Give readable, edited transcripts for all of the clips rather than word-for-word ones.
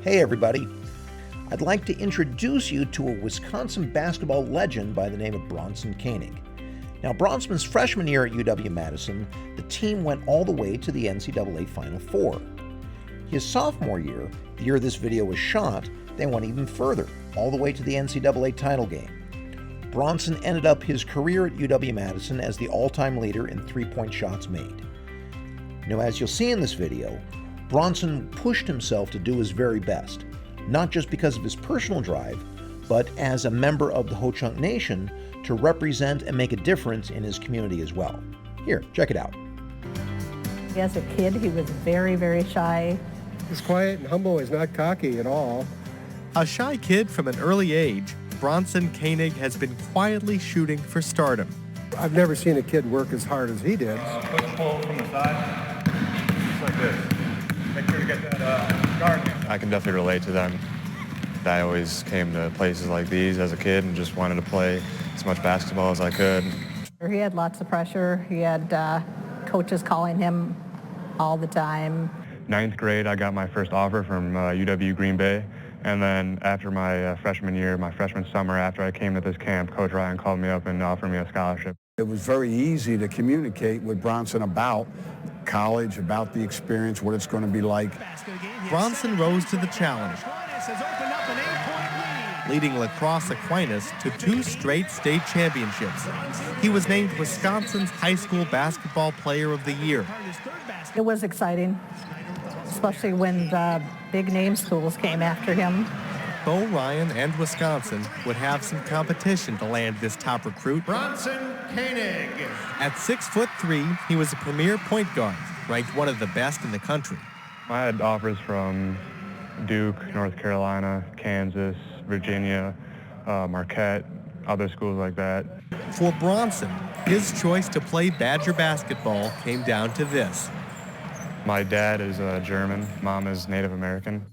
Hey everybody, I'd like to introduce you to a Wisconsin basketball legend by the name of Bronson Koenig. Now, Bronson's freshman year at UW-Madison, the team went all the way to the NCAA Final Four. His sophomore year, the year this video was shot, they went even further, all the way to the NCAA title game. Bronson ended up his career at UW-Madison as the all-time leader in three-point shots made. Now, as you'll see in this video, Bronson pushed himself to do his very best, not just because of his personal drive, but as a member of the Ho-Chunk Nation to represent and make a difference in his community as well. Here, check it out. As a kid, he was very, very shy. He's quiet and humble. He's not cocky at all. A shy kid from an early age, Bronson Koenig has been quietly shooting for stardom. I've never seen a kid work as hard as he did. Push pull from the side, just like this. Make sure to get that guard. I can definitely relate to them. I always came to places like these as a kid and just wanted to play as much basketball as I could. He had lots of pressure. He had coaches calling him all the time. Ninth grade, I got my first offer from UW Green Bay. And then after my freshman year, my freshman summer, after I came to this camp, Coach Ryan called me up and offered me a scholarship. It was very easy to communicate with Bronson about college, about the experience, what it's going to be like. Bronson rose to the challenge, leading La Crosse Aquinas to 2 straight state championships. He was named Wisconsin's High School Basketball Player of the Year. It was exciting, especially when the big name schools came after him. Bo Ryan and Wisconsin would have some competition to land this top recruit. Bronson Koenig. At 6'3", he was a premier point guard, ranked one of the best in the country. I had offers from Duke, North Carolina, Kansas, Virginia, Marquette, other schools like that. For Bronson, his choice to play Badger basketball came down to this. My dad is German, mom is Native American.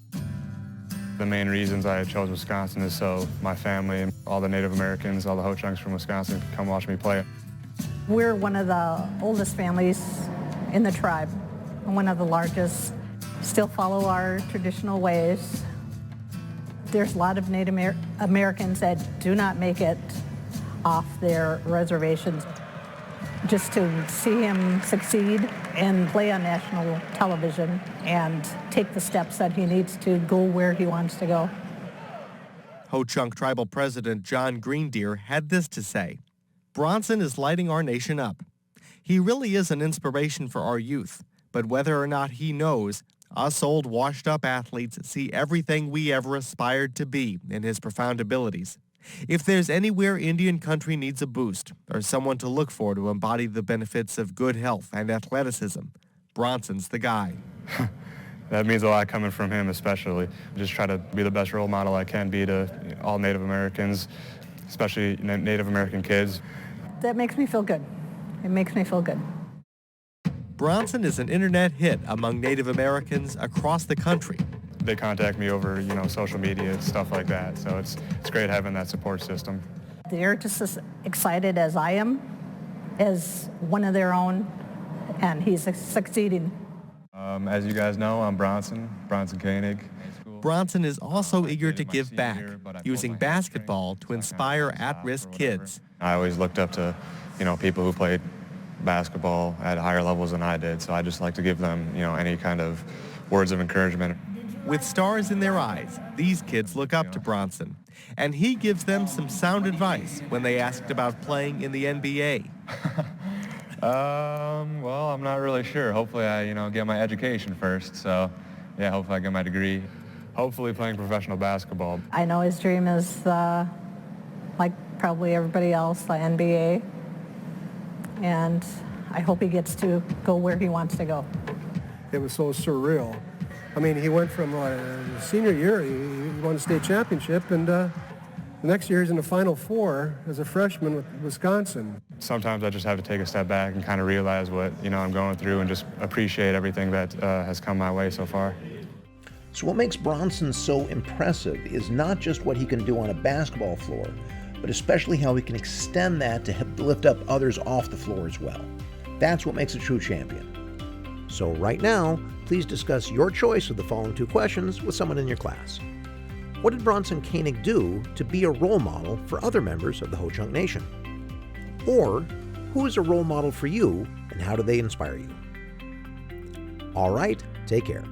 The main reasons I chose Wisconsin is so my family and all the Native Americans, all the Ho-Chunks from Wisconsin can come watch me play. We're one of the oldest families in the tribe, and one of the largest. Still follow our traditional ways. There's a lot of Native Americans that do not make it off their reservations. Just to see him succeed and play on national television and take the steps that he needs to go where he wants to go. Ho-Chunk Tribal President John Greendeer had this to say: Bronson is lighting our nation up. He really is an inspiration for our youth, but whether or not he knows, us old washed-up athletes see everything we ever aspired to be in his profound abilities. If there's anywhere Indian country needs a boost, or someone to look for to embody the benefits of good health and athleticism, Bronson's the guy. That means a lot coming from him especially. Just try to be the best role model I can be to all Native Americans, especially Native American kids. That makes me feel good. It makes me feel good. Bronson is an internet hit among Native Americans across the country. They contact me over, social media, stuff like that. So it's great having that support system. They're just as excited as I am, as one of their own, and he's succeeding. As you guys know, I'm Bronson Koenig. Bronson is also eager to give back, using basketball to inspire at-risk kids. I always looked up to, people who played basketball at higher levels than I did. So I just like to give them, any kind of words of encouragement. With stars in their eyes, these kids look up to Bronson, and he gives them some sound advice when they asked about playing in the NBA. Well, I'm not really sure. Hopefully I, get my education first. So, yeah, hopefully I get my degree. Hopefully playing professional basketball. I know his dream is, like probably everybody else, the NBA. And I hope he gets to go where he wants to go. It was so surreal. I mean, he went from senior year, he won a state championship, and the next year he's in the Final Four as a freshman with Wisconsin. Sometimes I just have to take a step back and kind of realize what, I'm going through and just appreciate everything that has come my way so far. So what makes Bronson so impressive is not just what he can do on a basketball floor, but especially how he can extend that to lift up others off the floor as well. That's what makes a true champion. So right now, please discuss your choice of the following 2 questions with someone in your class. What did Bronson Koenig do to be a role model for other members of the Ho-Chunk Nation? Or, who is a role model for you and how do they inspire you? All right, take care.